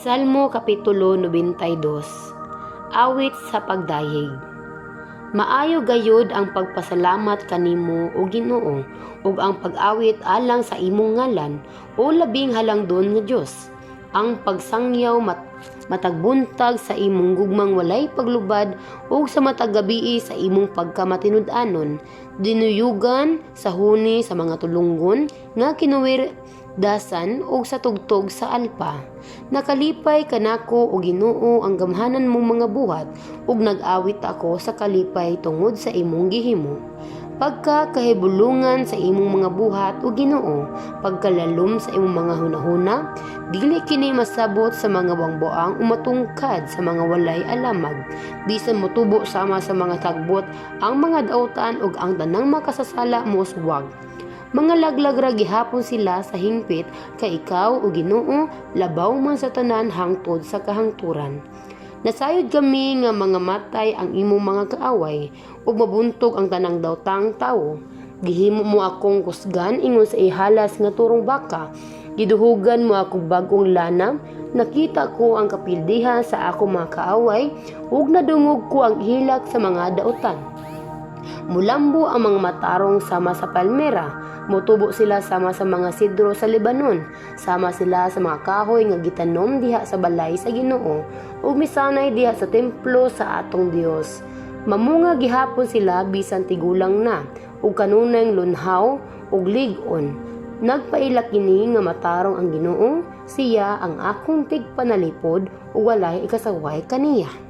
Salmo Kapitulo 92. Awit sa pagdayeg. Maayo gayud ang pagpasalamat kanimo o Ginoo ug ang pag-awit alang sa imong ngalan o labing halangdon nga Dios. Ang pagsangyaw matagbuntag sa imong gugmang walay paglubad ug sa matag gabii sa imong pagkamatinud-anon, dinuyugan sa huni sa mga tulunggon nga kinuwirdasan ug sa tugtog sa alpa. Nakalipay kanako o Ginoo ang gamhanan mong mga buhat ug nag-awit ako sa kalipay tungod sa imong gihimo. Pagkakahibulungan sa imong mga buhat o Ginoo, pagkalalom sa imong mga hunahuna, dili kini masabot sa mga buang-buang umatungkad sa mga walay alamag. Bisan motubo sama sa mga tagbot ang mga dautan ug ang tanang makasasala moswag. Mga laglag ra gihapon sila sa hingpit kay ikaw o Ginoo labaw man sa tanan hangtod sa kahangturan. Nasayod kami nga mga matay ang imong mga kaaway ug mabuntog ang tanang dawtang tawo. Gihimo mo akong kusgan ingon sa ihalas nga turong baka. Giduhugan mo akong bagong lana. Nakita ko ang kapildihan sa akong mga kaaway ug nadungog ko ang hilak sa mga dautan. Mulambo ang mga matarong sama sa palmera. Motubo sila sama sa mga sidro sa Lebanon. Sama sila sa mga kahoy nga gitanom diha sa balay sa Ginoo ug misanay diha sa templo sa atong Dios. Mamunga gihapon sila bisan tigulang na ug kanunay lunhaw ug lig-on. Nagpaila kini nga matarong ang Ginoo, siya ang akong tigpanalipod ug walay ikasaway kaniya.